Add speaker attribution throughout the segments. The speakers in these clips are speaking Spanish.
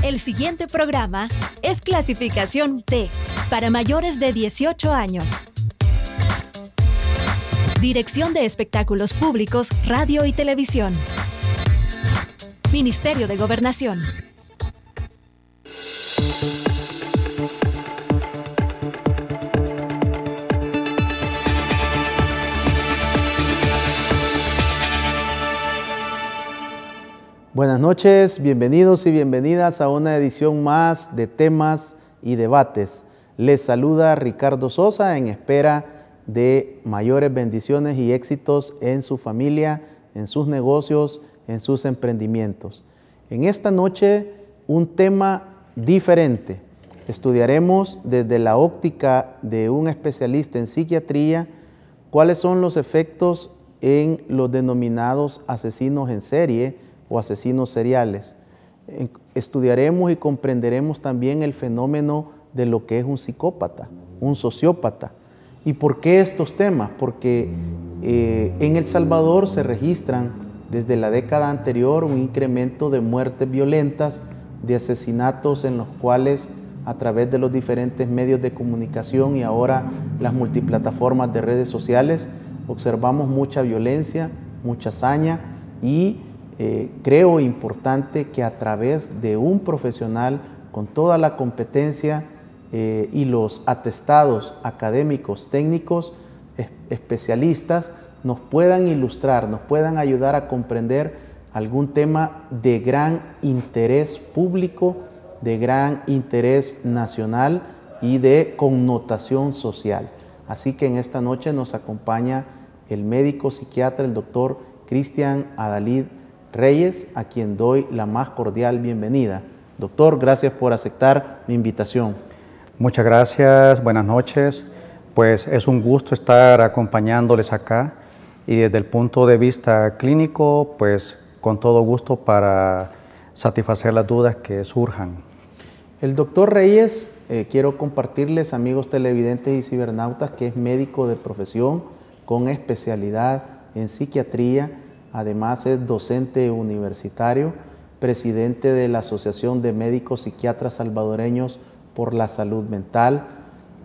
Speaker 1: El siguiente programa es clasificación T, para mayores de 18 años. Dirección de Espectáculos Públicos, Radio y Televisión. Ministerio de Gobernación.
Speaker 2: Buenas noches, bienvenidos y bienvenidas a una edición más de Temas y Debates. Les saluda Ricardo Sosa en espera de mayores bendiciones y éxitos en su familia, en sus negocios, en sus emprendimientos. En esta noche, un tema diferente. Estudiaremos desde la óptica de un especialista en psiquiatría cuáles son los efectos en los denominados asesinos en serie o asesinos seriales. Estudiaremos y comprenderemos también el fenómeno de lo que es un psicópata, un sociópata. ¿Y por qué estos temas? Porque en El Salvador se registran desde la década anterior un incremento de muertes violentas, de asesinatos en los cuales a través de los diferentes medios de comunicación y ahora las multiplataformas de redes sociales observamos mucha violencia, mucha hazaña y creo importante que a través de un profesional con toda la competencia y los atestados académicos, técnicos, especialistas, nos puedan ilustrar, nos puedan ayudar a comprender algún tema de gran interés público, de gran interés nacional y de connotación social. Así que en esta noche nos acompaña el médico psiquiatra, el doctor Cristian Adalid Reyes, a quien doy la más cordial bienvenida. Doctor, gracias por aceptar mi invitación.
Speaker 3: Muchas gracias, buenas noches. Pues es un gusto estar acompañándoles acá y desde el punto de vista clínico, pues con todo gusto para satisfacer las dudas que surjan.
Speaker 2: El doctor Reyes, quiero compartirles, amigos televidentes y cibernautas, que es médico de profesión con especialidad en psiquiatría. Además es docente universitario, presidente de la Asociación de Médicos Psiquiatras Salvadoreños por la Salud Mental.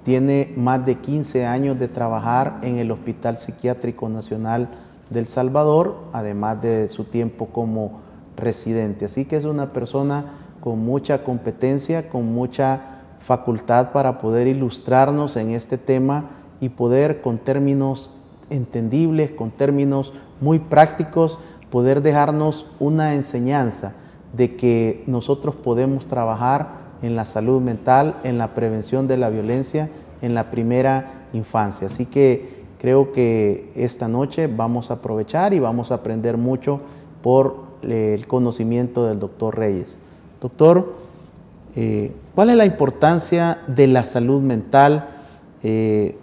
Speaker 2: Tiene más de 15 años de trabajar en el Hospital Psiquiátrico Nacional de El Salvador, además de su tiempo como residente. Así que es una persona con mucha competencia, con mucha facultad para poder ilustrarnos en este tema y poder con términos entendibles, con términos muy prácticos, poder dejarnos una enseñanza de que nosotros podemos trabajar en la salud mental, en la prevención de la violencia, en la primera infancia. Así que creo que esta noche vamos a aprovechar y vamos a aprender mucho por el conocimiento del doctor Reyes. Doctor, ¿cuál es la importancia de la salud mental,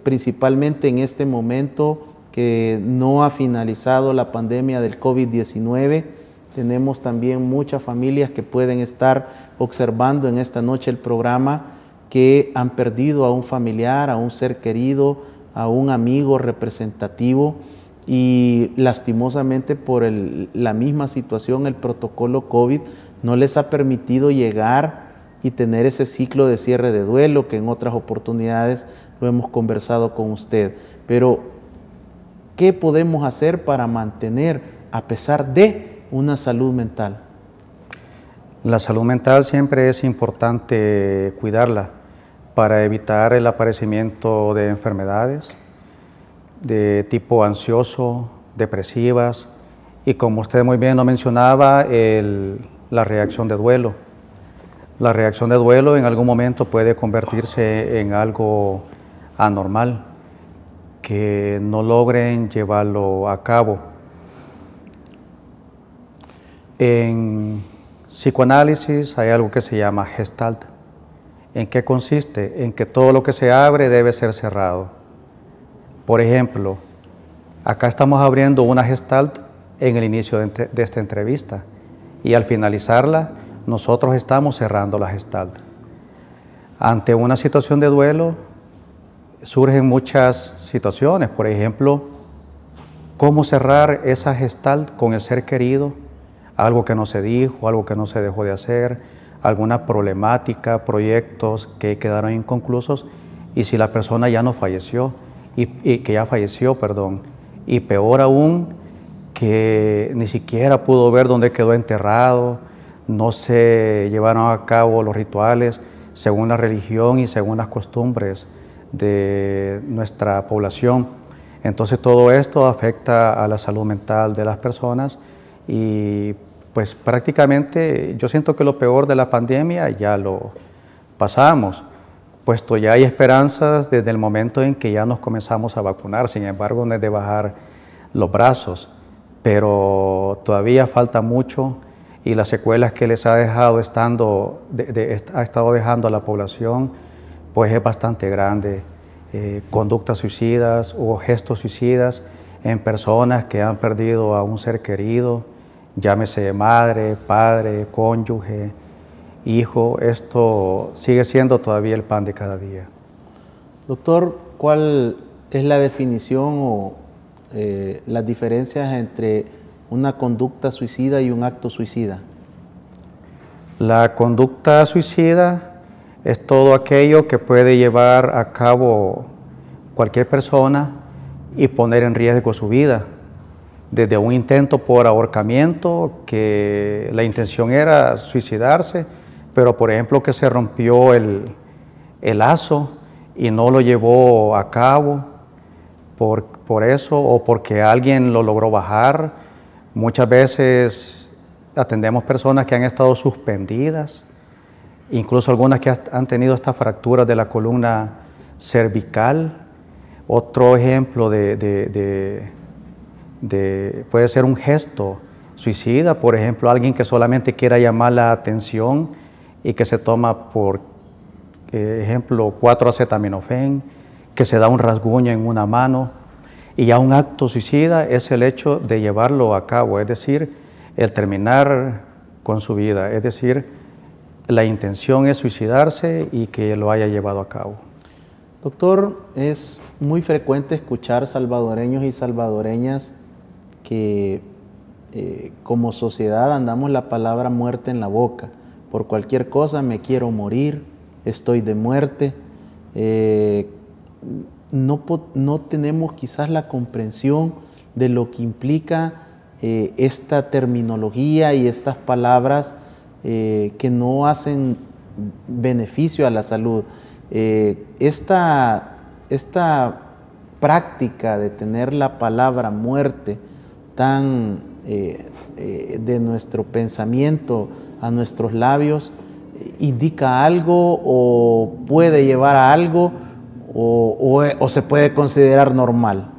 Speaker 2: principalmente en este momento que no ha finalizado la pandemia del COVID-19? Tenemos también muchas familias que pueden estar observando en esta noche el programa que han perdido a un familiar, a un ser querido, a un amigo representativo y lastimosamente por la misma situación, el protocolo COVID no les ha permitido llegar y tener ese ciclo de cierre de duelo que en otras oportunidades lo hemos conversado con usted. Pero ¿qué podemos hacer para mantener, a pesar de una salud mental?
Speaker 3: La salud mental siempre es importante cuidarla para evitar el aparecimiento de enfermedades de tipo ansioso, depresivas y, como usted muy bien lo mencionaba, la reacción de duelo. La reacción de duelo en algún momento puede convertirse en algo anormal, que no logren llevarlo a cabo. En psicoanálisis hay algo que se llama Gestalt. ¿En qué consiste? En que todo lo que se abre debe ser cerrado. Por ejemplo, acá estamos abriendo una Gestalt en el inicio de esta entrevista y al finalizarla nosotros estamos cerrando la Gestalt. Ante una situación de duelo surgen muchas situaciones, por ejemplo, cómo cerrar esa Gestalt con el ser querido, algo que no se dijo, algo que no se dejó de hacer, alguna problemática, proyectos que quedaron inconclusos, y si la persona ya no falleció, y que ya falleció, perdón, y peor aún, que ni siquiera pudo ver dónde quedó enterrado, no se llevaron a cabo los rituales según la religión y según las costumbres de nuestra población. Entonces todo esto afecta a la salud mental de las personas y pues prácticamente yo siento que lo peor de la pandemia ya lo pasamos, puesto ya hay esperanzas desde el momento en que ya nos comenzamos a vacunar. Sin embargo, no es de bajar los brazos, pero todavía falta mucho y las secuelas que les ha dejado ha estado dejando a la población pues es bastante grande. Conductas suicidas o gestos suicidas en personas que han perdido a un ser querido, llámese madre, padre, cónyuge, hijo. Esto sigue siendo todavía el pan de cada día.
Speaker 2: Doctor, ¿cuál es la definición o las diferencias entre una conducta suicida y un acto suicida?
Speaker 3: La conducta suicida es todo aquello que puede llevar a cabo cualquier persona y poner en riesgo su vida. Desde un intento por ahorcamiento, que la intención era suicidarse, pero por ejemplo que se rompió el lazo y no lo llevó a cabo por eso, o porque alguien lo logró bajar. Muchas veces atendemos personas que han estado suspendidas, incluso algunas que han tenido esta fractura de la columna cervical. Otro ejemplo puede ser un gesto suicida, por ejemplo, alguien que solamente quiera llamar la atención y que se toma, por ejemplo, 4-acetaminofén, que se da un rasguño en una mano, y ya un acto suicida es el hecho de llevarlo a cabo, es decir, el terminar con su vida, es decir, la intención es suicidarse y que lo haya llevado a cabo.
Speaker 2: Doctor, es muy frecuente escuchar salvadoreños y salvadoreñas que como sociedad andamos la palabra muerte en la boca. Por cualquier cosa me quiero morir, estoy de muerte. No tenemos quizás la comprensión de lo que implica esta terminología y estas palabras que no hacen beneficio a la salud. Esta práctica de tener la palabra muerte tan de nuestro pensamiento a nuestros labios, ¿indica algo o puede llevar a algo o se puede considerar normal?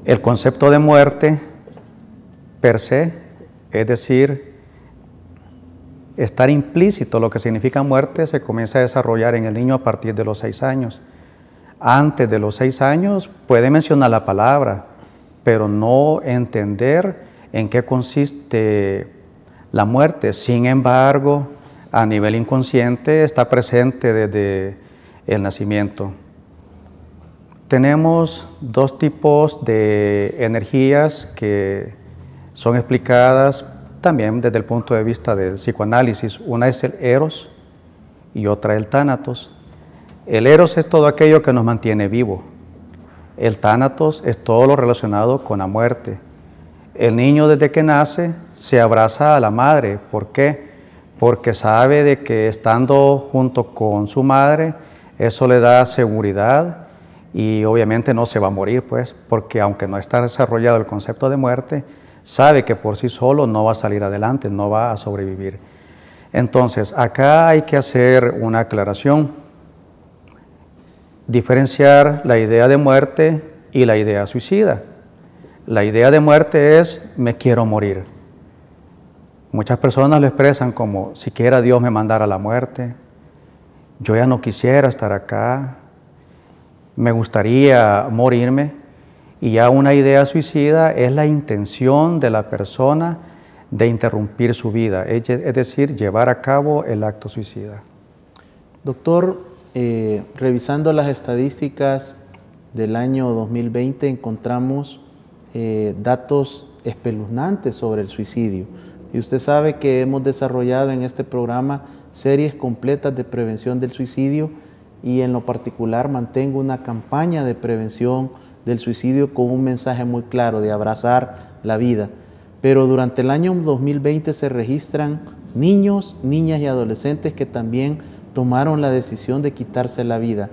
Speaker 3: El concepto de muerte per se, es decir, estar implícito, lo que significa muerte, se comienza a desarrollar en el niño a partir de los 6 años. Antes de los 6 años puede mencionar la palabra, pero no entender en qué consiste la muerte. Sin embargo, a nivel inconsciente está presente desde el nacimiento. Tenemos 2 tipos de energías que son explicadas también desde el punto de vista del psicoanálisis. Una es el eros y otra el tánatos. El eros es todo aquello que nos mantiene vivo. El tánatos es todo lo relacionado con la muerte. El niño desde que nace se abraza a la madre. ¿Por qué? Porque sabe de que estando junto con su madre, eso le da seguridad y obviamente no se va a morir, pues, porque aunque no está desarrollado el concepto de muerte, sabe que por sí solo no va a salir adelante, no va a sobrevivir. Entonces, acá hay que hacer una aclaración, diferenciar la idea de muerte y la idea suicida. La idea de muerte es, me quiero morir. Muchas personas lo expresan como, si quiera Dios me mandara la muerte, yo ya no quisiera estar acá, me gustaría morirme. Y ya una idea suicida es la intención de la persona de interrumpir su vida, es decir, llevar a cabo el acto suicida.
Speaker 2: Doctor, revisando las estadísticas del año 2020 encontramos datos espeluznantes sobre el suicidio. y usted sabe que hemos desarrollado en este programa series completas de prevención del suicidio y en lo particular mantengo una campaña de prevención del suicidio con un mensaje muy claro de abrazar la vida. Pero durante el año 2020 se registran niños, niñas y adolescentes que también tomaron la decisión de quitarse la vida.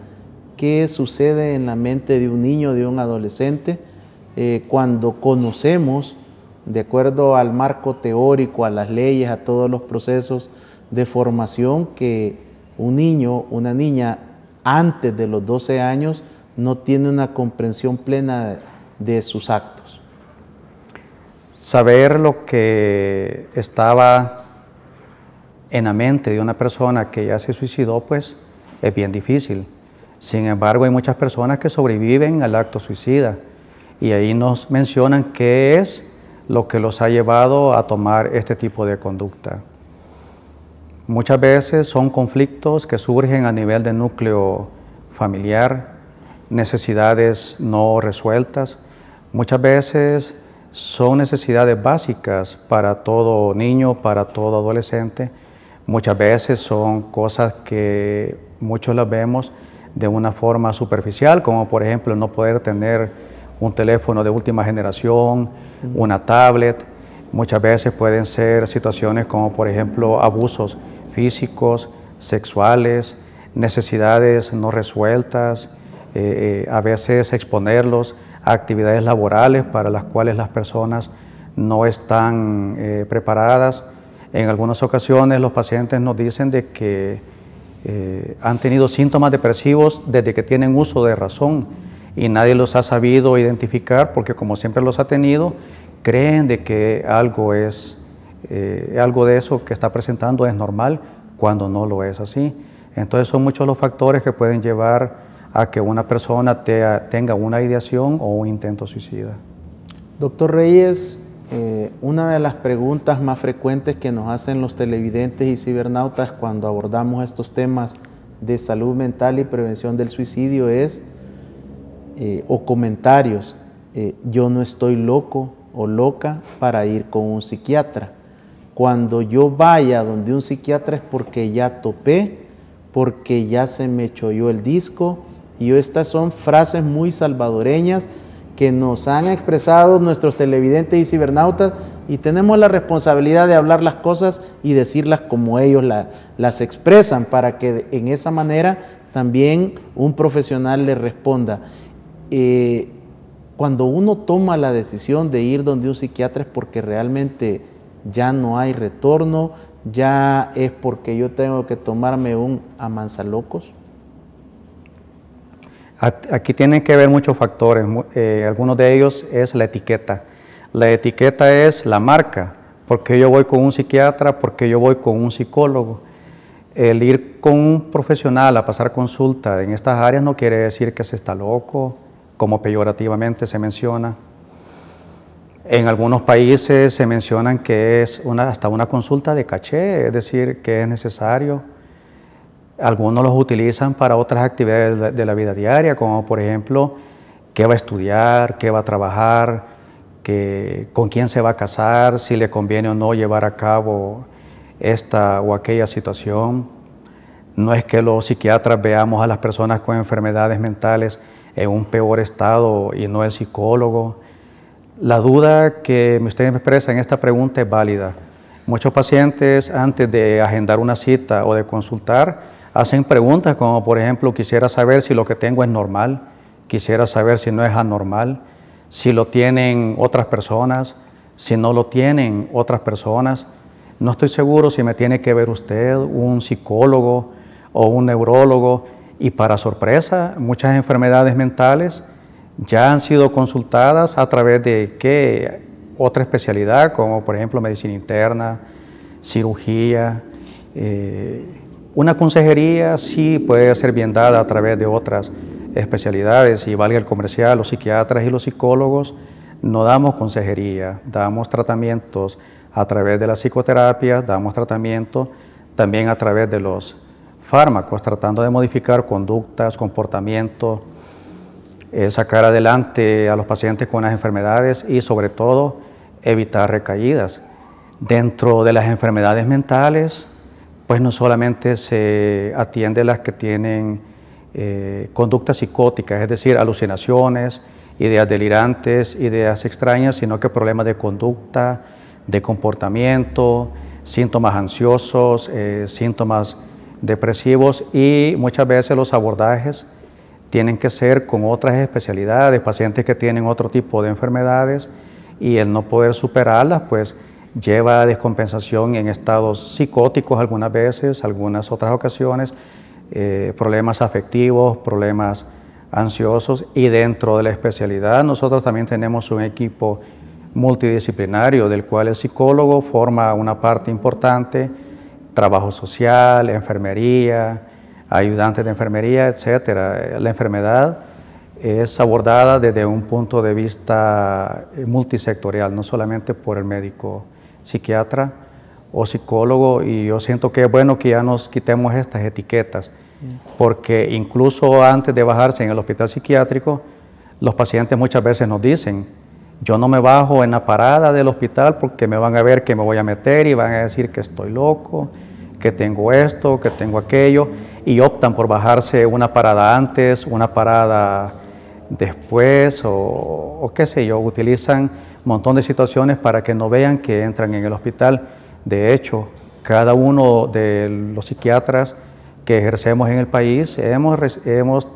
Speaker 2: ¿Qué sucede en la mente de un niño, de un adolescente, cuando conocemos, de acuerdo al marco teórico, a las leyes, a todos los procesos de formación, que un niño, una niña antes de los 12 años no tiene una comprensión plena de sus actos?
Speaker 3: Saber lo que estaba en la mente de una persona que ya se suicidó, pues es bien difícil. Sin embargo, hay muchas personas que sobreviven al acto suicida y ahí nos mencionan qué es lo que los ha llevado a tomar este tipo de conducta. Muchas veces son conflictos que surgen a nivel de núcleo familiar, necesidades no resueltas. Muchas veces son necesidades básicas para todo niño, para todo adolescente. Muchas veces son cosas que muchos las vemos de una forma superficial, como por ejemplo no poder tener un teléfono de última generación, una tablet. Muchas veces pueden ser situaciones como por ejemplo abusos físicos, sexuales, necesidades no resueltas, a veces exponerlos a actividades laborales para las cuales las personas no están preparadas. En algunas ocasiones los pacientes nos dicen de que han tenido síntomas depresivos desde que tienen uso de razón y nadie los ha sabido identificar porque como siempre los ha tenido, creen de que algo de eso que está presentando es normal cuando no lo es así. Entonces son muchos los factores que pueden llevar a que una persona tenga una ideación o un intento suicida.
Speaker 2: Doctor Reyes, una de las preguntas más frecuentes que nos hacen los televidentes y cibernautas cuando abordamos estos temas de salud mental y prevención del suicidio es, o comentarios, yo no estoy loco o loca para ir con un psiquiatra. Cuando yo vaya donde un psiquiatra es porque ya topé, porque ya se me cholló el disco. Y estas son frases muy salvadoreñas que nos han expresado nuestros televidentes y cibernautas y tenemos la responsabilidad de hablar las cosas y decirlas como ellos las expresan para que en esa manera también un profesional le responda. Cuando uno toma la decisión de ir donde un psiquiatra es porque realmente ya no hay retorno, ya es porque yo tengo que tomarme un amansalocos.
Speaker 3: Aquí tienen que ver muchos factores, algunos de ellos es la etiqueta. La etiqueta es la marca, porque yo voy con un psiquiatra, porque yo voy con un psicólogo. El ir con un profesional a pasar consulta en estas áreas no quiere decir que se está loco, como peyorativamente se menciona. En algunos países se mencionan que es hasta una consulta de caché, es decir, que es necesario. Algunos los utilizan para otras actividades de la vida diaria, como por ejemplo, qué va a estudiar, qué va a trabajar, con quién se va a casar, si le conviene o no llevar a cabo esta o aquella situación. No es que los psiquiatras veamos a las personas con enfermedades mentales en un peor estado y no el psicólogo. La duda que usted me expresa en esta pregunta es válida. Muchos pacientes antes de agendar una cita o de consultar hacen preguntas como por ejemplo, quisiera saber si lo que tengo es normal, quisiera saber si no es anormal, si lo tienen otras personas, si no lo tienen otras personas. No estoy seguro si me tiene que ver usted, un psicólogo o un neurólogo. Y para sorpresa, muchas enfermedades mentales ya han sido consultadas a través de ¿qué? Otra especialidad, como por ejemplo medicina interna, cirugía. Una consejería sí puede ser bien dada a través de otras especialidades, y valga el comercial, los psiquiatras y los psicólogos no damos consejería, damos tratamientos a través de las psicoterapias, damos tratamiento también a través de los fármacos, tratando de modificar conductas, comportamientos, sacar adelante a los pacientes con las enfermedades y sobre todo evitar recaídas. Dentro de las enfermedades mentales, pues no solamente se atiende las que tienen conductas psicóticas, es decir, alucinaciones, ideas delirantes, ideas extrañas, sino que problemas de conducta, de comportamiento, síntomas ansiosos, síntomas depresivos, y muchas veces los abordajes tienen que ser con otras especialidades, pacientes que tienen otro tipo de enfermedades, y el no poder superarlas pues lleva a descompensación en estados psicóticos algunas veces, algunas otras ocasiones, problemas afectivos, problemas ansiosos, y dentro de la especialidad nosotros también tenemos un equipo multidisciplinario del cual el psicólogo forma una parte importante, trabajo social, enfermería, ayudantes de enfermería, etcétera. La enfermedad es abordada desde un punto de vista multisectorial, no solamente por el médico psiquiatra o psicólogo, y yo siento que es bueno que ya nos quitemos estas etiquetas, porque incluso antes de bajarse en el hospital psiquiátrico, los pacientes muchas veces nos dicen: yo no me bajo en la parada del hospital porque me van a ver que me voy a meter y van a decir que estoy loco, que tengo esto, que tengo aquello, y optan por bajarse una parada antes, una parada después, o qué sé yo, utilizan un montón de situaciones para que no vean que entran en el hospital. De hecho, cada uno de los psiquiatras que ejercemos en el país hemos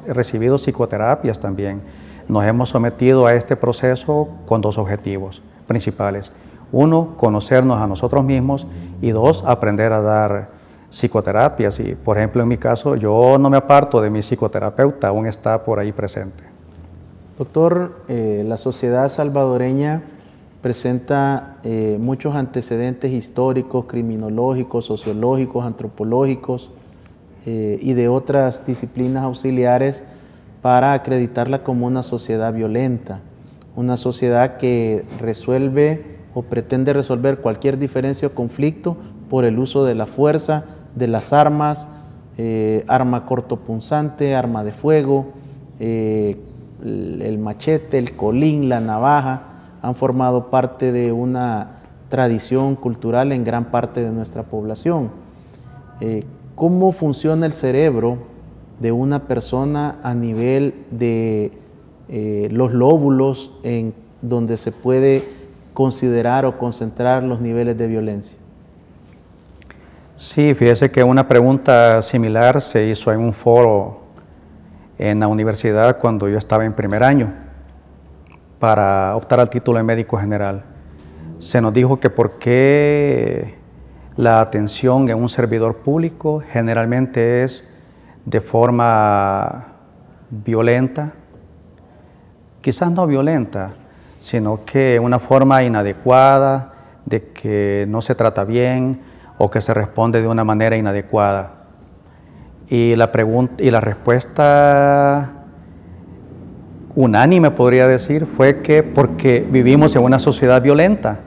Speaker 3: recibido psicoterapias también. Nos hemos sometido a este proceso con dos objetivos principales. Uno, conocernos a nosotros mismos, y dos, aprender a dar psicoterapias. Y, por ejemplo, en mi caso, yo no me aparto de mi psicoterapeuta, aún está por ahí presente.
Speaker 2: Doctor, la sociedad salvadoreña presenta muchos antecedentes históricos, criminológicos, sociológicos, antropológicos y de otras disciplinas auxiliares para acreditarla como una sociedad violenta, una sociedad que resuelve o pretende resolver cualquier diferencia o conflicto por el uso de la fuerza, de las armas, arma cortopunzante, arma de fuego, el machete, el colín, la navaja, han formado parte de una tradición cultural en gran parte de nuestra población. ¿Cómo funciona el cerebro de una persona a nivel de los lóbulos en donde se puede considerar o concentrar los niveles de violencia?
Speaker 3: Sí, fíjese que una pregunta similar se hizo en un foro en la universidad cuando yo estaba en primer año para optar al título de médico general. Se nos dijo que por qué la atención en un servidor público generalmente es de forma violenta, quizás no violenta, sino que una forma inadecuada, de que no se trata bien o que se responde de una manera inadecuada. Y la respuesta unánime, podría decir, fue que porque vivimos en una sociedad violenta.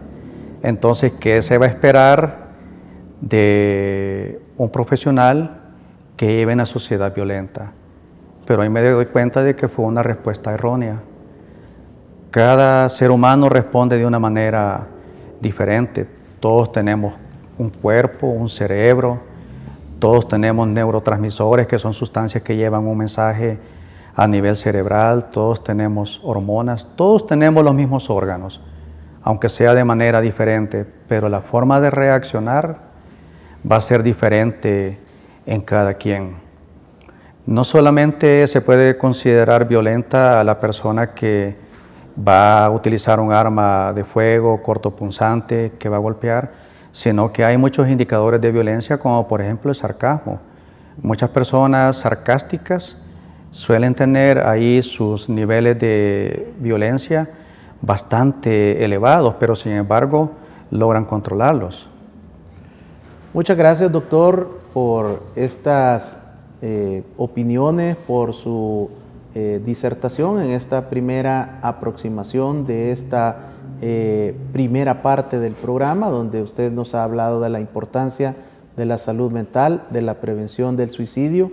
Speaker 3: Entonces, ¿qué se va a esperar de un profesional que lleve una sociedad violenta? Pero ahí me doy cuenta de que fue una respuesta errónea. Cada ser humano responde de una manera diferente. Todos tenemos un cuerpo, un cerebro, todos tenemos neurotransmisores, que son sustancias que llevan un mensaje a nivel cerebral, todos tenemos hormonas, todos tenemos los mismos órganos, aunque sea de manera diferente, pero la forma de reaccionar va a ser diferente en cada quien. No solamente se puede considerar violenta a la persona que va a utilizar un arma de fuego cortopunzante, que va a golpear, sino que hay muchos indicadores de violencia, como por ejemplo el sarcasmo. Muchas personas sarcásticas suelen tener ahí sus niveles de violencia bastante elevados, pero sin embargo logran controlarlos.
Speaker 2: Muchas gracias, doctor, por estas opiniones, por su disertación en esta primera aproximación de esta primera parte del programa, donde usted nos ha hablado de la importancia de la salud mental, de la prevención del suicidio,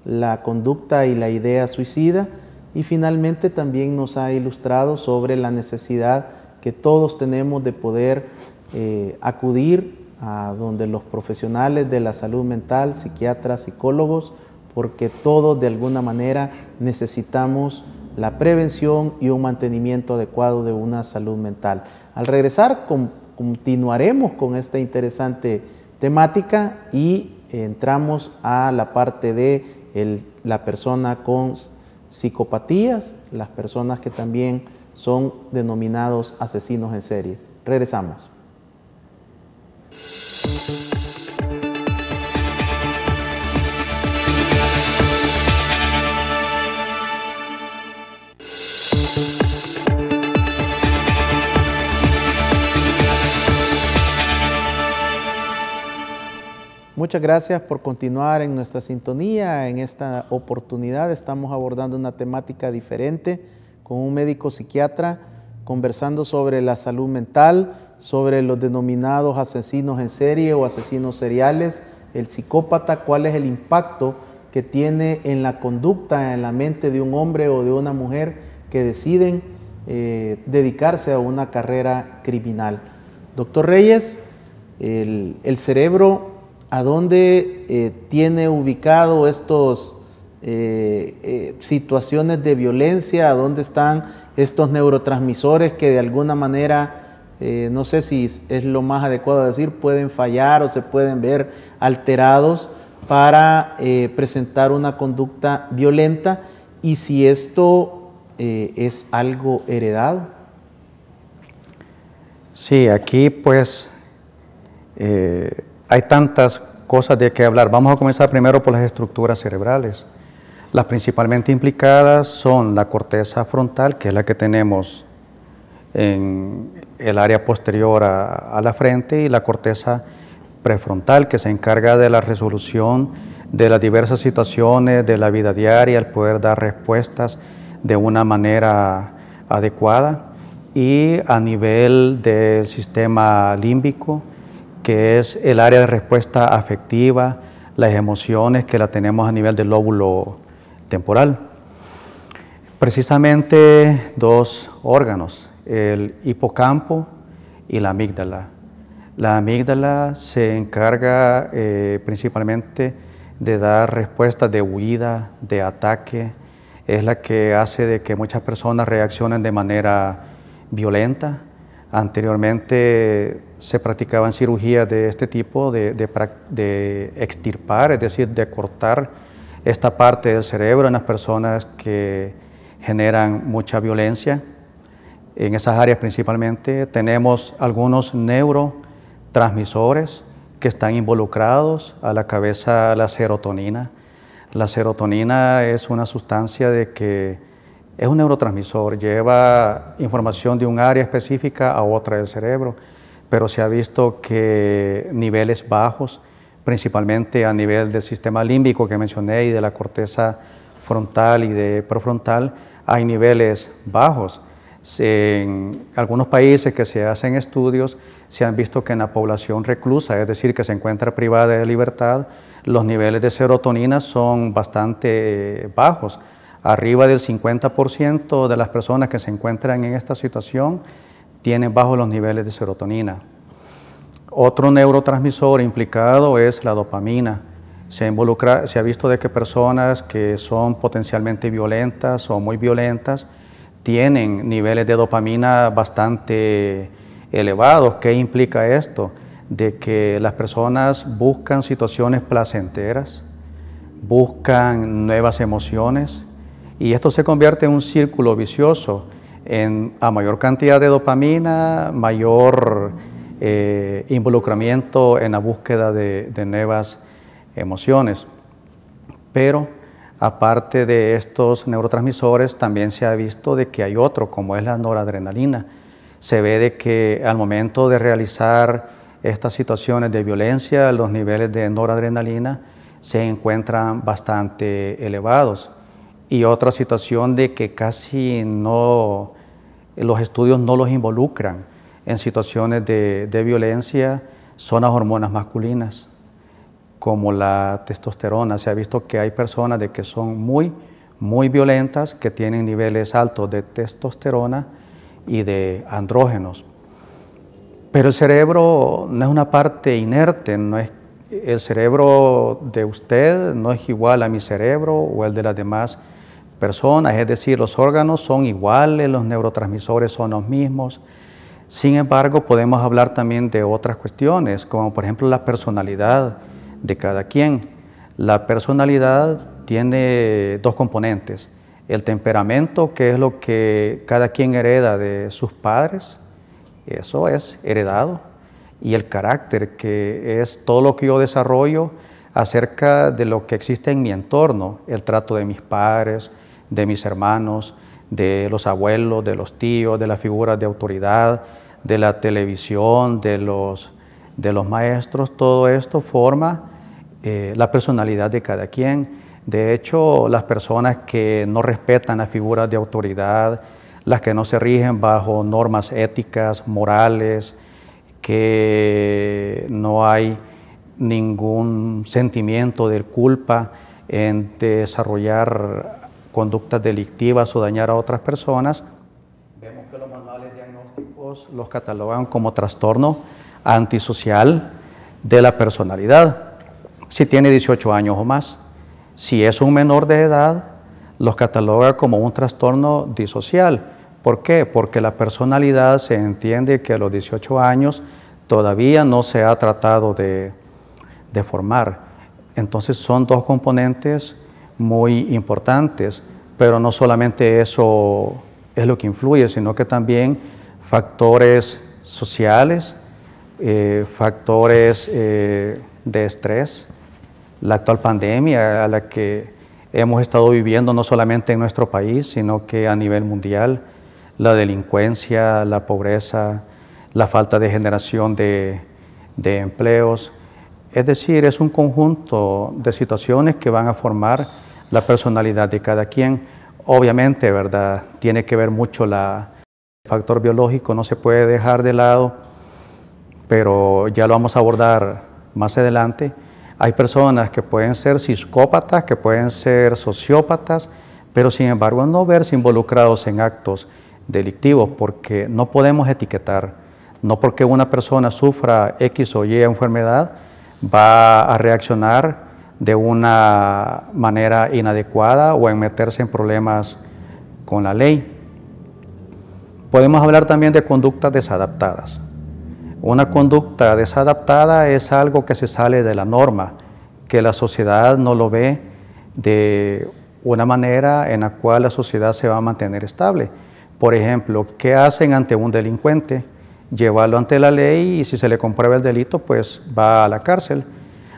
Speaker 2: la conducta y la idea suicida, y finalmente también nos ha ilustrado sobre la necesidad que todos tenemos de poder acudir a donde los profesionales de la salud mental, psiquiatras, psicólogos, porque todos de alguna manera necesitamos la prevención y un mantenimiento adecuado de una salud mental. Al regresar continuaremos con esta interesante temática y entramos a la parte de la persona con psicopatías, las personas que también son denominados asesinos en serie. Regresamos. Muchas gracias por continuar en nuestra sintonía. En esta oportunidad estamos abordando una temática diferente con un médico psiquiatra, conversando sobre la salud mental, sobre los denominados asesinos en serie o asesinos seriales, el psicópata, cuál es el impacto que tiene en la conducta, en la mente de un hombre o de una mujer que deciden dedicarse a una carrera criminal. Doctor Reyes, el cerebro, ¿a dónde tiene ubicado estos situaciones de violencia? ¿A dónde están estos neurotransmisores que de alguna manera, no sé si es lo más adecuado decir, pueden fallar o se pueden ver alterados para presentar una conducta violenta? Y si esto es algo heredado.
Speaker 3: Sí, aquí pues hay tantas cosas de qué hablar. Vamos a comenzar primero por las estructuras cerebrales. Las principalmente implicadas son la corteza frontal, que es la que tenemos en el área posterior a la frente, y la corteza prefrontal, que se encarga de la resolución de las diversas situaciones de la vida diaria, el poder dar respuestas de una manera adecuada. Y a nivel del sistema límbico, que es el área de respuesta afectiva, las emociones, que la tenemos a nivel del lóbulo temporal. Precisamente dos órganos, el hipocampo y la amígdala. La amígdala se encarga principalmente de dar respuestas de huida, de ataque. Es la que hace de que muchas personas reaccionen de manera violenta. Anteriormente se practicaban cirugías de este tipo, de extirpar, es decir, de cortar esta parte del cerebro en las personas que generan mucha violencia. En esas áreas principalmente tenemos algunos neurotransmisores que están involucrados, a la cabeza la serotonina. La serotonina es una sustancia que es un neurotransmisor, lleva información de un área específica a otra del cerebro, pero se ha visto que niveles bajos, principalmente a nivel del sistema límbico que mencioné y de la corteza frontal y de prefrontal, hay niveles bajos. En algunos países que se hacen estudios, se han visto que en la población reclusa, es decir, que se encuentra privada de libertad, los niveles de serotonina son bastante bajos. Arriba del 50% de las personas que se encuentran en esta situación tienen bajos los niveles de serotonina. Otro neurotransmisor implicado es la dopamina. Se ha visto de que personas que son potencialmente violentas o muy violentas tienen niveles de dopamina bastante elevados. ¿Qué implica esto? De que las personas buscan situaciones placenteras, buscan nuevas emociones, y esto se convierte en un círculo vicioso. A mayor cantidad de dopamina, mayor involucramiento en la búsqueda de nuevas emociones. Pero aparte de estos neurotransmisores, también se ha visto de que hay otro, como es la noradrenalina. Se ve de que al momento de realizar estas situaciones de violencia, los niveles de noradrenalina se encuentran bastante elevados. Y otra situación de que casi no, los estudios no los involucran en situaciones de violencia son las hormonas masculinas, como la testosterona. Se ha visto que hay personas de que son muy violentas, que tienen niveles altos de testosterona y de andrógenos. Pero el cerebro no es una parte inerte, el cerebro de usted no es igual a mi cerebro o el de las demás personas, es decir, los órganos son iguales, los neurotransmisores son los mismos. Sin embargo, podemos hablar también de otras cuestiones, como por ejemplo la personalidad de cada quien. La personalidad tiene dos componentes: el temperamento, que es lo que cada quien hereda de sus padres, eso es heredado, y el carácter, que es todo lo que yo desarrollo acerca de lo que existe en mi entorno, el trato de mis padres, de mis hermanos, de los abuelos, de los tíos, de las figuras de autoridad, de la televisión, de los maestros. Todo esto forma la personalidad de cada quien. De hecho, las personas que no respetan las figuras de autoridad, las que no se rigen bajo normas éticas, morales, que no hay ningún sentimiento de culpa en desarrollar conductas delictivas o dañar a otras personas, vemos que los manuales diagnósticos los catalogan como trastorno antisocial de la personalidad, si tiene 18 años o más. Si es un menor de edad, los cataloga como un trastorno disocial. ¿Por qué? Porque la personalidad se entiende que a los 18 años todavía no se ha tratado de formar. Entonces son dos componentes muy importantes, pero no solamente eso es lo que influye, sino que también factores sociales, factores de estrés. La actual pandemia a la que hemos estado viviendo no solamente en nuestro país, sino que a nivel mundial, la delincuencia, la pobreza, la falta de generación de empleos. Es decir, es un conjunto de situaciones que van a formar la personalidad de cada quien. Obviamente, ¿verdad?, tiene que ver mucho el factor biológico, no se puede dejar de lado, pero ya lo vamos a abordar más adelante. Hay personas que pueden ser psicópatas, que pueden ser sociópatas, pero sin embargo no verse involucrados en actos delictivos, porque no podemos etiquetar. No porque una persona sufra X o Y enfermedad va a reaccionar de una manera inadecuada o en meterse en problemas con la ley. Podemos hablar también de conductas desadaptadas. Una conducta desadaptada es algo que se sale de la norma, que la sociedad no lo ve de una manera en la cual la sociedad se va a mantener estable. Por ejemplo, ¿qué hacen ante un delincuente? Llevarlo ante la ley y si se le comprueba el delito, pues va a la cárcel.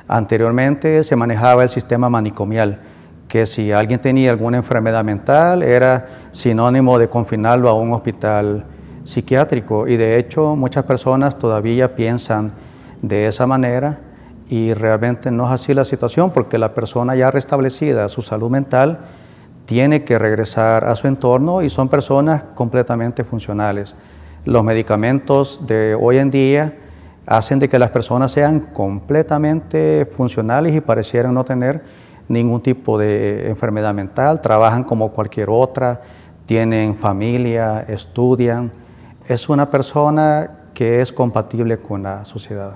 Speaker 3: Anteriormente se manejaba el sistema manicomial, que si alguien tenía alguna enfermedad mental era sinónimo de confinarlo a un hospital psiquiátrico, y de hecho muchas personas todavía piensan de esa manera y realmente no es así la situación, porque la persona ya restablecida su salud mental tiene que regresar a su entorno y son personas completamente funcionales. Los medicamentos de hoy en día hacen de que las personas sean completamente funcionales y parecieran no tener ningún tipo de enfermedad mental, trabajan como cualquier otra, tienen familia, estudian. Es una persona que es compatible con la sociedad.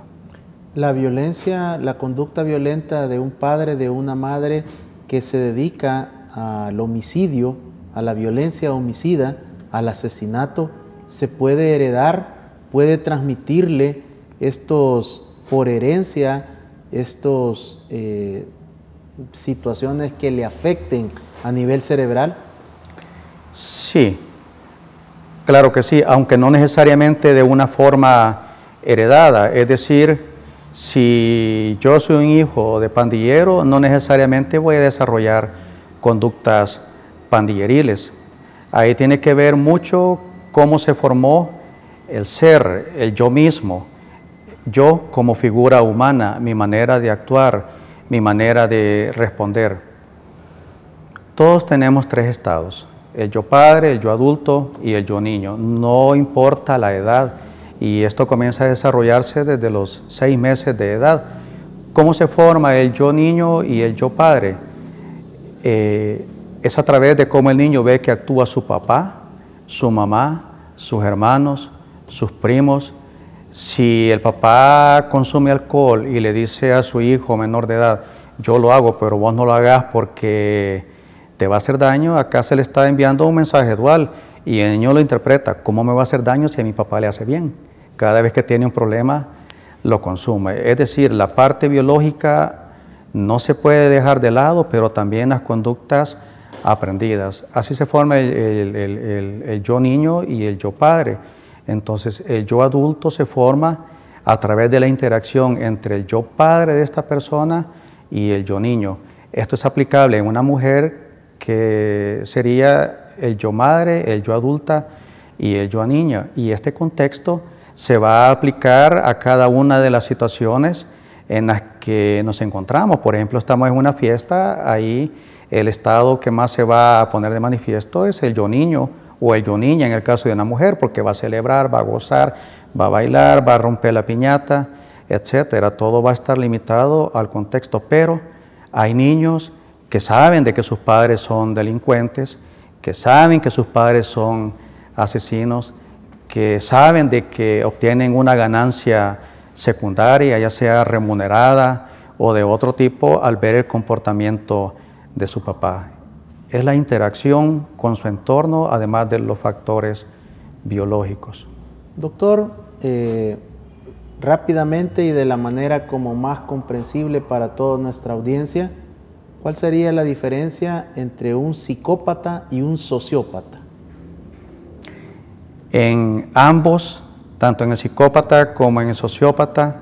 Speaker 2: La violencia, la conducta violenta de un padre, de una madre que se dedica al homicidio, a la violencia homicida, al asesinato, se puede heredar, puede transmitirle por herencia, situaciones que le afecten a nivel cerebral.
Speaker 3: Sí, claro que sí, aunque no necesariamente de una forma heredada. Es decir, si yo soy un hijo de pandillero, no necesariamente voy a desarrollar conductas pandilleriles. Ahí tiene que ver mucho cómo se formó el ser, el yo mismo, yo como figura humana, mi manera de actuar, mi manera de responder. Todos tenemos tres estados: el yo padre, el yo adulto y el yo niño. No importa la edad, y esto comienza a desarrollarse desde los 6 meses de edad. ¿Cómo se forma el yo niño y el yo padre? Es a través de cómo el niño ve que actúa su papá, su mamá, sus hermanos, sus primos. Si el papá consume alcohol y le dice a su hijo menor de edad, yo lo hago, pero vos no lo hagas porque te va a hacer daño, acá se le está enviando un mensaje dual y el niño lo interpreta, ¿cómo me va a hacer daño si a mi papá le hace bien? Cada vez que tiene un problema, lo consume. Es decir, la parte biológica no se puede dejar de lado, pero también las conductas aprendidas. Así se forma el yo niño y el yo padre. Entonces, el yo adulto se forma a través de la interacción entre el yo padre de esta persona y el yo niño. Esto es aplicable en una mujer que sería el yo madre, el yo adulta y el yo niña. Y este contexto se va a aplicar a cada una de las situaciones en las que nos encontramos. Por ejemplo, estamos en una fiesta, ahí el estado que más se va a poner de manifiesto es el yo niño o el yo niña en el caso de una mujer, porque va a celebrar, va a gozar, va a bailar, va a romper la piñata, etcétera. Todo va a estar limitado al contexto, pero hay niños que saben de que sus padres son delincuentes, que saben que sus padres son asesinos, que saben de que obtienen una ganancia secundaria, ya sea remunerada o de otro tipo, al ver el comportamiento de su papá. Es la interacción con su entorno, además de los factores biológicos.
Speaker 2: Doctor, rápidamente y de la manera como más comprensible para toda nuestra audiencia, ¿cuál sería la diferencia entre un psicópata y un sociópata?
Speaker 3: En ambos, tanto en el psicópata como en el sociópata,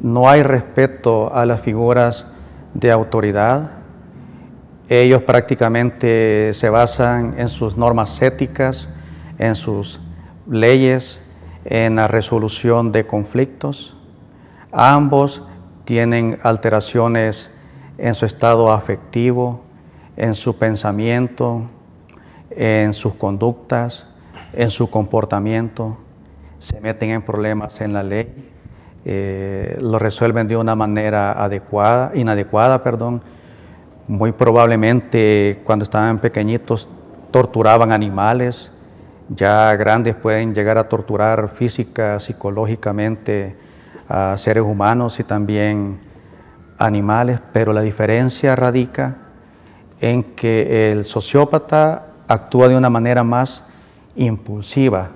Speaker 3: no hay respeto a las figuras de autoridad. Ellos prácticamente se basan en sus normas éticas, en sus leyes, en la resolución de conflictos. Ambos tienen alteraciones en su estado afectivo, en su pensamiento, en sus conductas, en su comportamiento. Se meten en problemas en la ley, lo resuelven de una manera inadecuada. Muy probablemente cuando estaban pequeñitos torturaban animales, ya grandes pueden llegar a torturar física, psicológicamente a seres humanos y también animales, pero la diferencia radica en que el sociópata actúa de una manera más impulsiva,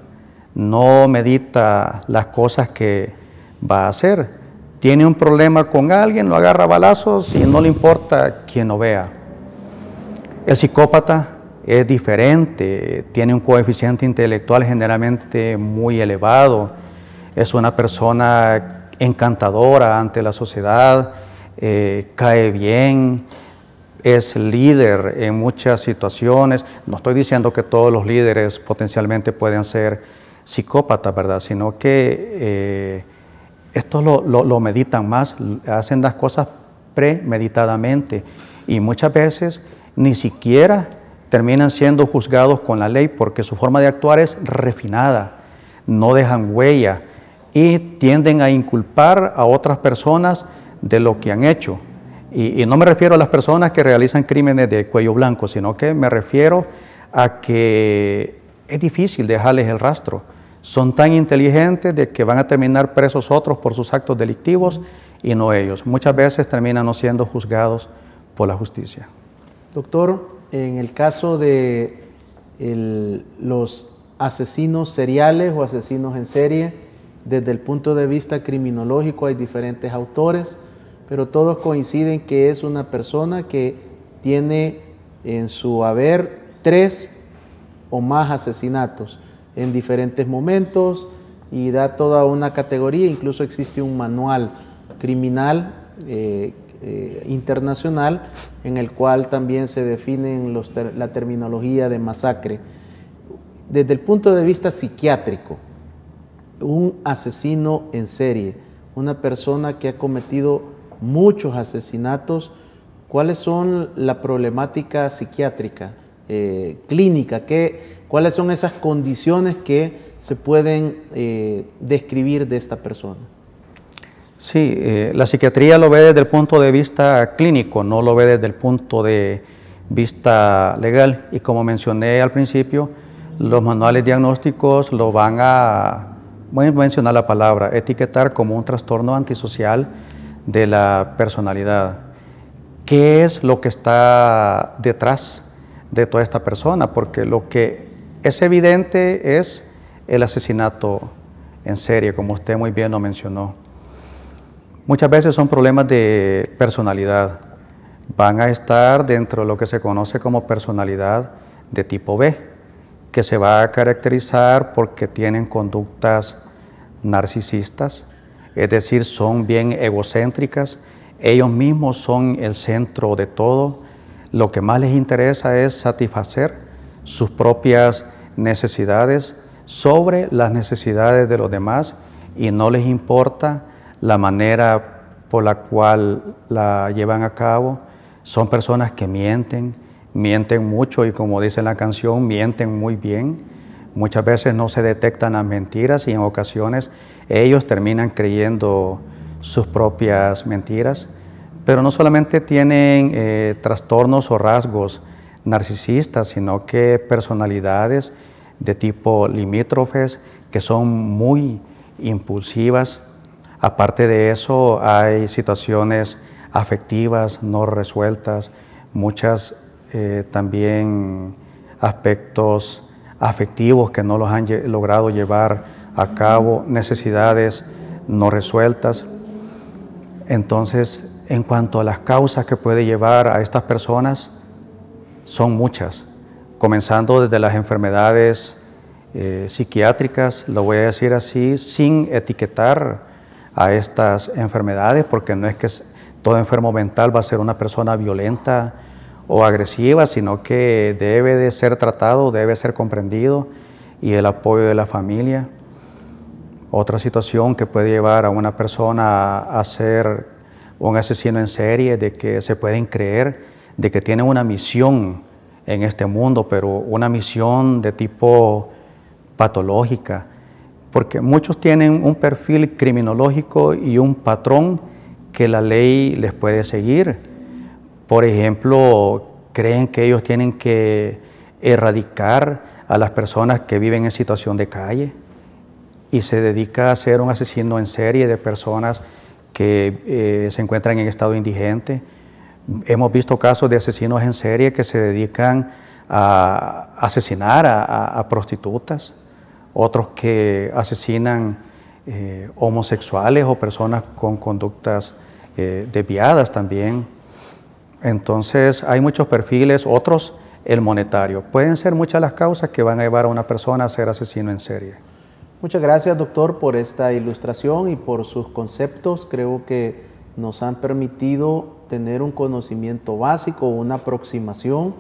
Speaker 3: no medita las cosas que va a hacer. Tiene un problema con alguien, lo agarra a balazos y no le importa quien lo vea. El psicópata es diferente, tiene un coeficiente intelectual generalmente muy elevado, es una persona encantadora ante la sociedad, cae bien, es líder en muchas situaciones. No estoy diciendo que todos los líderes potencialmente pueden ser psicópatas, ¿verdad? Sino que estos lo meditan más, hacen las cosas premeditadamente y muchas veces ni siquiera terminan siendo juzgados con la ley porque su forma de actuar es refinada, no dejan huella y tienden a inculpar a otras personas de lo que han hecho. Y no me refiero a las personas que realizan crímenes de cuello blanco, sino que me refiero a que es difícil dejarles el rastro. Son tan inteligentes de que van a terminar presos otros por sus actos delictivos y no ellos. Muchas veces terminan no siendo juzgados por la justicia.
Speaker 2: Doctor, en el caso de los asesinos seriales o asesinos en serie, desde el punto de vista criminológico hay diferentes autores, pero todos coinciden que es una persona que tiene en su haber 3 o más asesinatos en diferentes momentos y da toda una categoría. Incluso existe un manual criminal internacional en el cual también se definen la terminología de masacre. Desde el punto de vista psiquiátrico, un asesino en serie, una persona que ha cometido muchos asesinatos, ¿cuáles son la problemática psiquiátrica, clínica? ¿Cuáles son esas condiciones que se pueden describir de esta persona?
Speaker 3: Sí, la psiquiatría lo ve desde el punto de vista clínico, no lo ve desde el punto de vista legal. Y como mencioné al principio, los manuales diagnósticos lo van a voy a mencionar la palabra, etiquetar como un trastorno antisocial de la personalidad. ¿Qué es lo que está detrás de toda esta persona? Porque lo que es evidente es el asesinato en serie, como usted muy bien lo mencionó. Muchas veces son problemas de personalidad. Van a estar dentro de lo que se conoce como personalidad de tipo B, que se va a caracterizar porque tienen conductas narcisistas, es decir, son bien egocéntricas, ellos mismos son el centro de todo, lo que más les interesa es satisfacer sus propias necesidades sobre las necesidades de los demás y no les importa la manera por la cual la llevan a cabo. Son personas que mienten mucho y, como dice la canción, mienten muy bien. Muchas veces no se detectan las mentiras y en ocasiones ellos terminan creyendo sus propias mentiras. Pero no solamente tienen trastornos o rasgos narcisistas, sino que personalidades de tipo limítrofes que son muy impulsivas. Aparte de eso, hay situaciones afectivas no resueltas, muchas también aspectos afectivos que no los han logrado llevar a cabo, necesidades no resueltas. Entonces, en cuanto a las causas que puede llevar a estas personas, son muchas, comenzando desde las enfermedades psiquiátricas, lo voy a decir así, sin etiquetar a estas enfermedades, porque no es que todo enfermo mental va a ser una persona violenta o agresiva, sino que debe de ser tratado, debe ser comprendido, y el apoyo de la familia. Otra situación que puede llevar a una persona a ser un asesino en serie, de que se pueden creer de que tienen una misión en este mundo, pero una misión de tipo patológica, porque muchos tienen un perfil criminológico y un patrón que la ley les puede seguir. Por ejemplo, creen que ellos tienen que erradicar a las personas que viven en situación de calle y se dedica a ser un asesino en serie de personas que se encuentran en estado indigente. Hemos visto casos de asesinos en serie que se dedican a asesinar a prostitutas, otros que asesinan homosexuales o personas con conductas desviadas también. Entonces hay muchos perfiles, otros el monetario. Pueden ser muchas las causas que van a llevar a una persona a ser asesino en serie.
Speaker 2: Muchas gracias, doctor, por esta ilustración y por sus conceptos. Creo que nos han permitido tener un conocimiento básico, una aproximación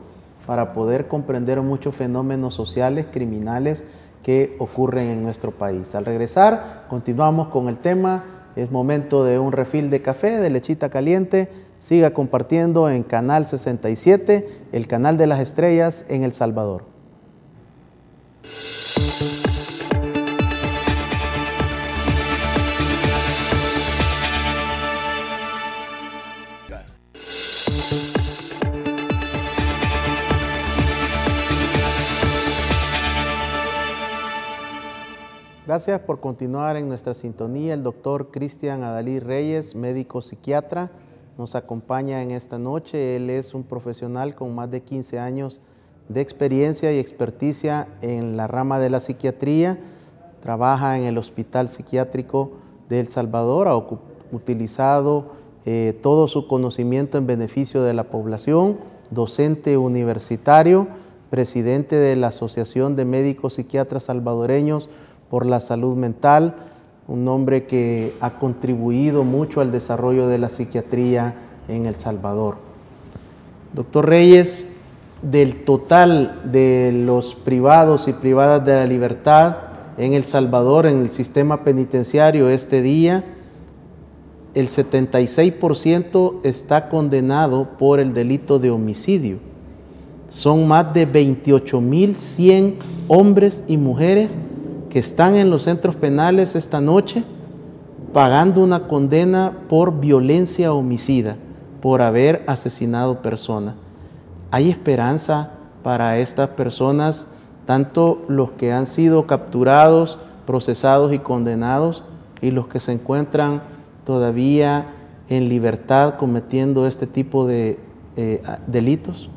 Speaker 2: para poder comprender muchos fenómenos sociales, criminales que ocurren en nuestro país. Al regresar, continuamos con el tema. Es momento de un refill de café, de lechita caliente. Siga compartiendo en Canal 67, el canal de las estrellas en El Salvador. Gracias por continuar en nuestra sintonía. El doctor Cristian Adalí Reyes, médico psiquiatra, nos acompaña en esta noche. Él es un profesional con más de 15 años de experiencia y experticia en la rama de la psiquiatría. Trabaja en el Hospital Psiquiátrico de El Salvador, ha utilizado todo su conocimiento en beneficio de la población, docente universitario, presidente de la Asociación de Médicos Psiquiatras Salvadoreños por la Salud Mental, un hombre que ha contribuido mucho al desarrollo de la psiquiatría en El Salvador. Doctor Reyes, del total de los privados y privadas de la libertad en El Salvador, en el sistema penitenciario este día, el 76% está condenado por el delito de homicidio. Son más de 28.100 hombres y mujeres que están en los centros penales esta noche pagando una condena por violencia homicida, por haber asesinado personas. ¿Hay esperanza para estas personas, tanto los que han sido capturados, procesados y condenados y los que se encuentran todavía en libertad cometiendo este tipo de delitos?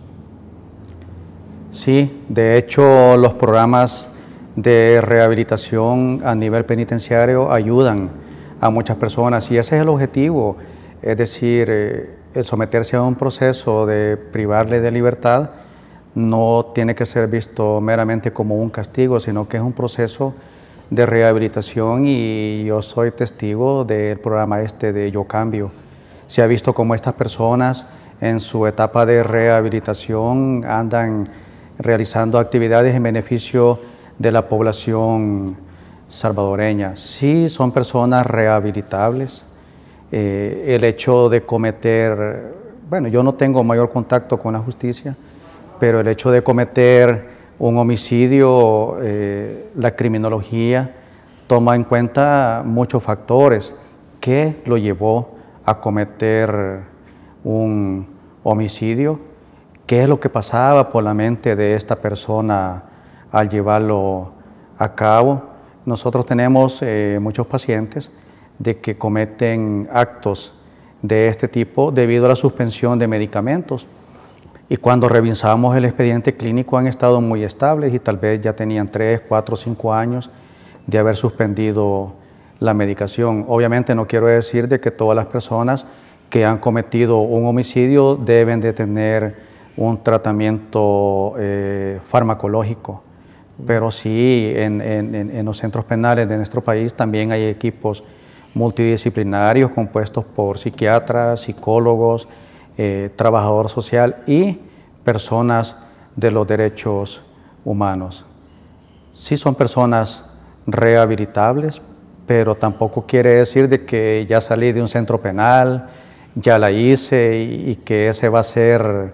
Speaker 3: Sí, de hecho los programas de rehabilitación a nivel penitenciario ayudan a muchas personas y ese es el objetivo, es decir, el someterse a un proceso de privarle de libertad no tiene que ser visto meramente como un castigo, sino que es un proceso de rehabilitación y yo soy testigo del programa de Yo Cambio. Se ha visto cómo estas personas en su etapa de rehabilitación andan realizando actividades en beneficio de la población salvadoreña. Sí, son personas rehabilitables. El hecho de cometer, bueno, yo no tengo mayor contacto con la justicia, pero el hecho de cometer un homicidio, la criminología toma en cuenta muchos factores. ¿Qué lo llevó a cometer un homicidio? ¿Qué es lo que pasaba por la mente de esta persona al llevarlo a cabo? Nosotros tenemos muchos pacientes de que cometen actos de este tipo debido a la suspensión de medicamentos. Y cuando revisamos el expediente clínico han estado muy estables y tal vez ya tenían 3, 4, 5 años de haber suspendido la medicación. Obviamente no quiero decir de que todas las personas que han cometido un homicidio deben de tener un tratamiento farmacológico, pero sí en los centros penales de nuestro país también hay equipos multidisciplinarios compuestos por psiquiatras, psicólogos, trabajador social y personas de los derechos humanos. Sí son personas rehabilitables, pero tampoco quiere decir de que ya salí de un centro penal, ya la hice y que ese va a ser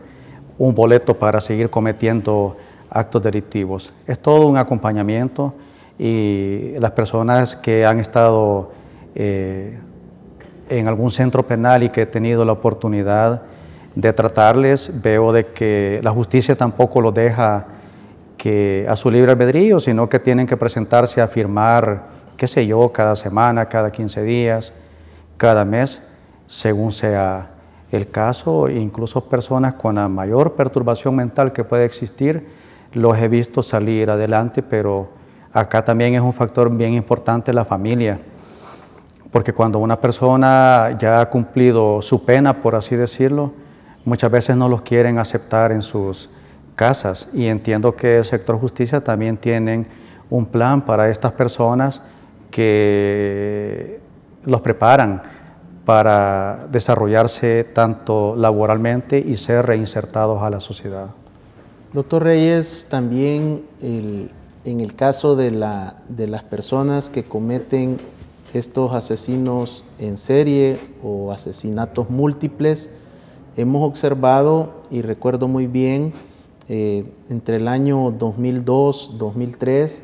Speaker 3: un boleto para seguir cometiendo actos delictivos. Es todo un acompañamiento y las personas que han estado en algún centro penal y que he tenido la oportunidad de tratarles, veo de que la justicia tampoco los deja que a su libre albedrío, sino que tienen que presentarse a firmar, qué sé yo, cada semana, cada 15 días, cada mes, según sea el caso. Incluso personas con la mayor perturbación mental que puede existir, los he visto salir adelante, pero acá también es un factor bien importante la familia, porque cuando una persona ya ha cumplido su pena, por así decirlo, muchas veces no los quieren aceptar en sus casas, y entiendo que el sector justicia también tienen un plan para estas personas que los preparan para desarrollarse tanto laboralmente y ser reinsertados a la sociedad.
Speaker 2: Doctor Reyes, también en el caso de las personas que cometen estos asesinos en serie o asesinatos múltiples, hemos observado, y recuerdo muy bien, entre el año 2002, 2003,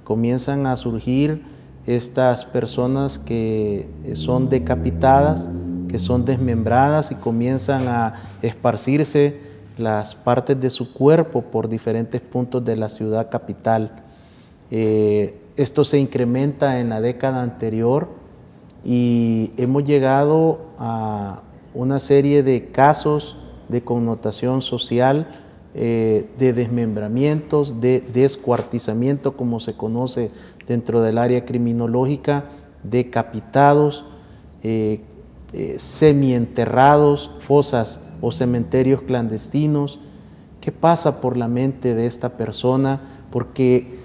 Speaker 2: comienzan a surgir estas personas que son decapitadas, que son desmembradas y comienzan a esparcirse las partes de su cuerpo por diferentes puntos de la ciudad capital. Esto se incrementa en la década anterior y hemos llegado a una serie de casos de connotación social, de desmembramientos, de descuartizamiento, como se conoce dentro del área criminológica, decapitados, semienterrados, fosas o cementerios clandestinos. ¿Qué pasa por la mente de esta persona? Porque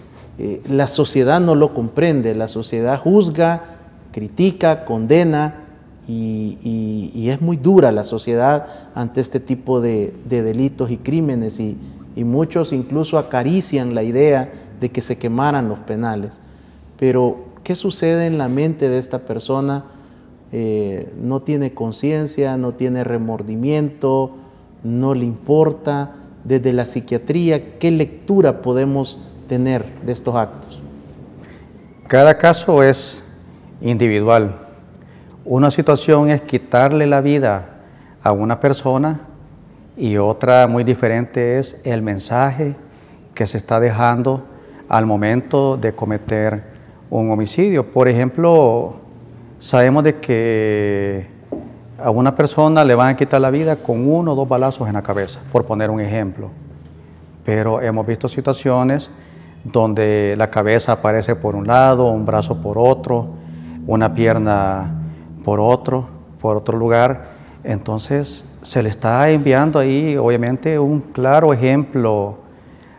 Speaker 2: la sociedad no lo comprende, la sociedad juzga, critica, condena y es muy dura la sociedad ante este tipo de delitos y crímenes y muchos incluso acarician la idea de que se quemaran los penales. Pero, ¿qué sucede en la mente de esta persona? No tiene conciencia, no tiene remordimiento, no le importa. Desde la psiquiatría, ¿qué lectura podemos tener de estos actos?
Speaker 3: Cada caso es individual. Una situación es quitarle la vida a una persona y otra muy diferente es el mensaje que se está dejando al momento de cometer un homicidio. Por ejemplo, sabemos de que a una persona le van a quitar la vida con 1 o 2 balazos en la cabeza, por poner un ejemplo. Pero hemos visto situaciones donde la cabeza aparece por un lado, un brazo por otro, una pierna por otro lugar. Entonces se le está enviando ahí obviamente un claro ejemplo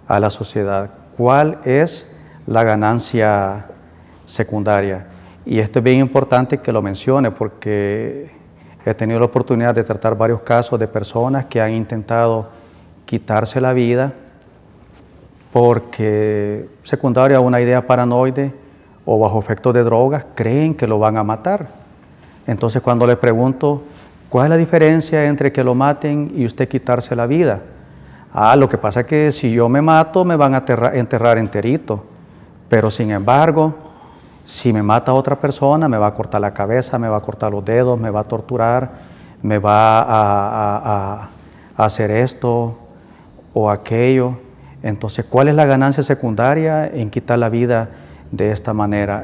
Speaker 3: a la sociedad. ¿Cuál es la ganancia secundaria? Y esto es bien importante que lo mencione porque he tenido la oportunidad de tratar varios casos de personas que han intentado quitarse la vida porque secundaria a una idea paranoide o bajo efectos de drogas creen que lo van a matar. Entonces cuando les pregunto, ¿cuál es la diferencia entre que lo maten y usted quitarse la vida? Lo que pasa es que si yo me mato me van a enterrar enterito, pero sin embargo, si me mata otra persona me va a cortar la cabeza, me va a cortar los dedos, me va a torturar, me va a hacer esto o aquello. Entonces, ¿cuál es la ganancia secundaria en quitar la vida de esta manera?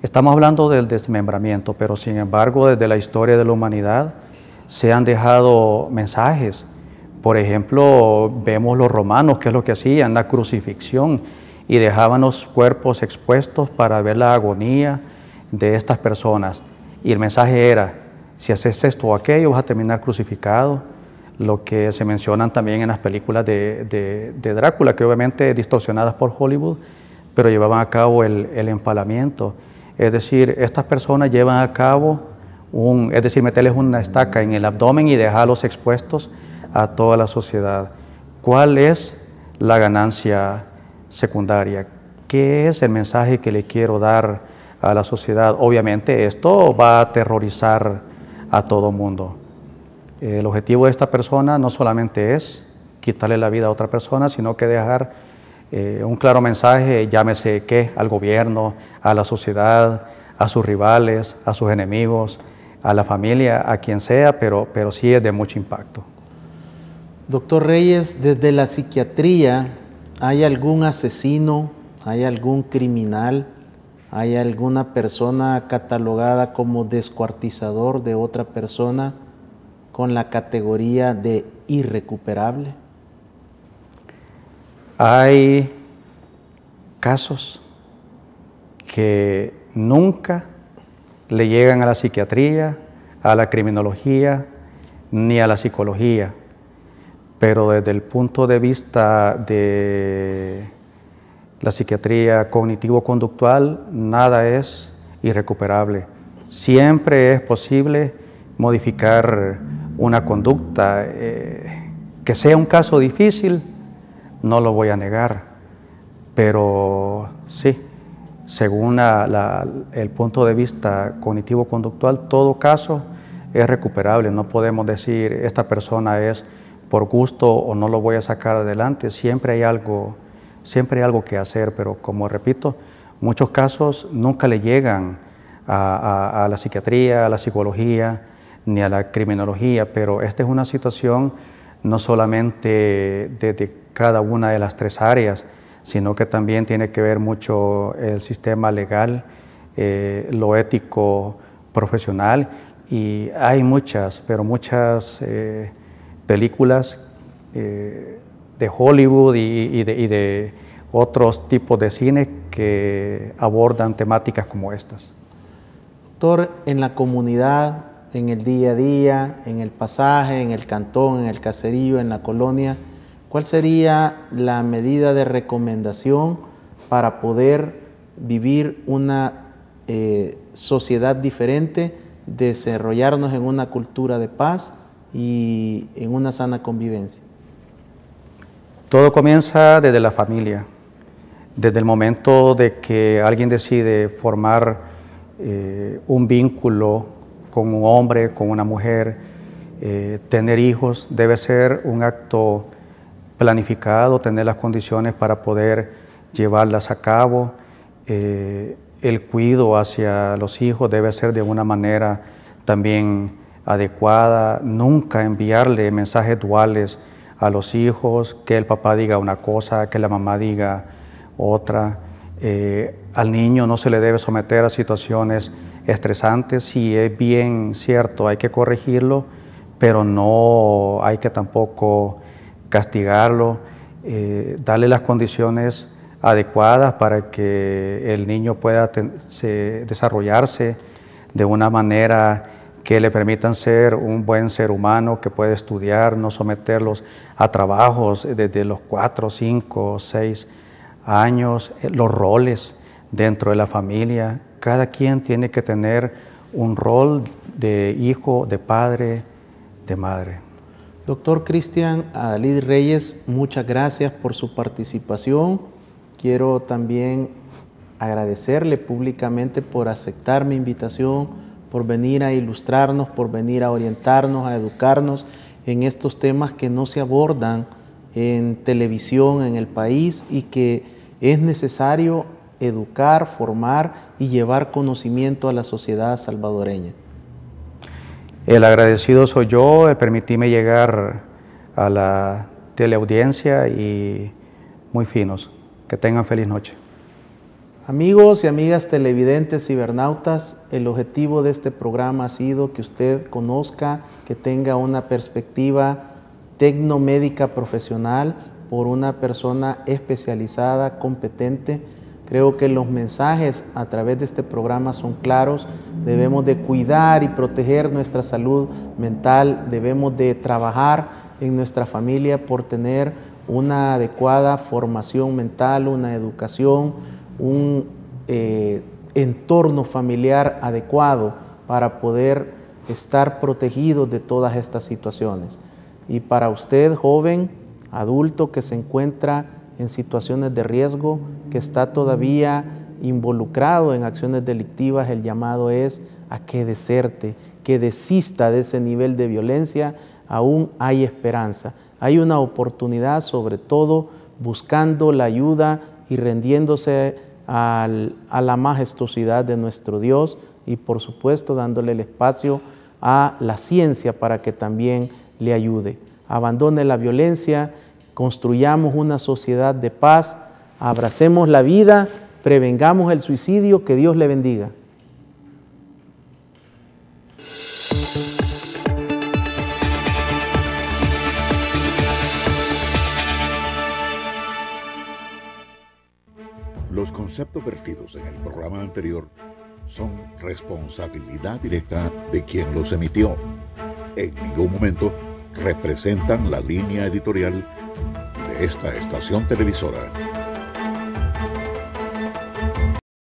Speaker 3: Estamos hablando del desmembramiento, pero sin embargo, desde la historia de la humanidad se han dejado mensajes. Por ejemplo, vemos los romanos, ¿qué es lo que hacían? La crucifixión, y dejaban los cuerpos expuestos para ver la agonía de estas personas. Y el mensaje era, si haces esto o aquello, vas a terminar crucificado. Lo que se mencionan también en las películas de Drácula, que obviamente distorsionadas por Hollywood, pero llevaban a cabo el empalamiento. Es decir, estas personas llevan a cabo es decir, meterles una estaca en el abdomen y dejarlos expuestos a toda la sociedad. ¿Cuál es la ganancia secundaria? ¿Qué es el mensaje que le quiero dar a la sociedad? Obviamente esto va a aterrorizar a todo mundo. El objetivo de esta persona no solamente es quitarle la vida a otra persona, sino que dejar un claro mensaje, llámese ¿qué? Al gobierno, a la sociedad, a sus rivales, a sus enemigos, a la familia, a quien sea, pero sí es de mucho impacto.
Speaker 2: Doctor Reyes, desde la psiquiatría, ¿hay algún asesino, hay algún criminal, hay alguna persona catalogada como descuartizador de otra persona con la categoría de irrecuperable?
Speaker 3: Hay casos que nunca le llegan a la psiquiatría, a la criminología, ni a la psicología, pero desde el punto de vista de la psiquiatría cognitivo-conductual, nada es irrecuperable. Siempre es posible modificar una conducta. Que sea un caso difícil, no lo voy a negar, pero sí, según el punto de vista cognitivo-conductual, todo caso es recuperable. No podemos decir, esta persona es por gusto o no lo voy a sacar adelante. Siempre hay algo que hacer, pero como repito, muchos casos nunca le llegan a la psiquiatría, a la psicología, ni a la criminología, pero esta es una situación no solamente de cada una de las 3 áreas, sino que también tiene que ver mucho el sistema legal, lo ético profesional, y hay muchas películas de Hollywood y de otros tipos de cine que abordan temáticas como estas.
Speaker 2: Doctor, en la comunidad, en el día a día, en el pasaje, en el cantón, en el caserío, en la colonia, ¿cuál sería la medida de recomendación para poder vivir una sociedad diferente, desarrollarnos en una cultura de paz y en una sana convivencia?
Speaker 3: Todo comienza desde la familia, desde el momento de que alguien decide formar un vínculo con un hombre, con una mujer, tener hijos, debe ser un acto planificado, tener las condiciones para poder llevarlas a cabo. El cuidado hacia los hijos debe ser de una manera también adecuada, nunca enviarle mensajes duales a los hijos, que el papá diga una cosa, que la mamá diga otra. Al niño no se le debe someter a situaciones estresantes. Si es bien cierto, hay que corregirlo, pero no hay que tampoco castigarlo, darle las condiciones adecuadas para que el niño pueda desarrollarse de una manera que le permitan ser un buen ser humano, que puede estudiar, no someterlos a trabajos desde los 4, 5, 6 años, los roles dentro de la familia. Cada quien tiene que tener un rol de hijo, de padre, de madre.
Speaker 2: Doctor Cristian Adalid Reyes, muchas gracias por su participación. Quiero también agradecerle públicamente por aceptar mi invitación, por venir a ilustrarnos, por venir a orientarnos, a educarnos en estos temas que no se abordan en televisión en el país y que es necesario educar, formar y llevar conocimiento a la sociedad salvadoreña.
Speaker 3: El agradecido soy yo, permitirme llegar a la teleaudiencia y muy finos. Que tengan feliz noche.
Speaker 2: Amigos y amigas televidentes cibernautas, el objetivo de este programa ha sido que usted conozca, que tenga una perspectiva tecnomédica profesional por una persona especializada, competente. Creo que los mensajes a través de este programa son claros. Debemos de cuidar y proteger nuestra salud mental, debemos de trabajar en nuestra familia por tener una adecuada formación mental, una educación, un entorno familiar adecuado para poder estar protegidos de todas estas situaciones. Y para usted, joven, adulto que se encuentra en situaciones de riesgo, que está todavía involucrado en acciones delictivas, el llamado es a que deserte, que desista de ese nivel de violencia. Aún hay esperanza, hay una oportunidad, sobre todo buscando la ayuda y rendiéndose a la majestuosidad de nuestro Dios y por supuesto dándole el espacio a la ciencia para que también le ayude. Abandone la violencia, construyamos una sociedad de paz, abracemos la vida, prevengamos el suicidio, que Dios le bendiga.
Speaker 4: Los conceptos vertidos en el programa anterior son responsabilidad directa de quien los emitió. En ningún momento representan la línea editorial de esta estación televisora.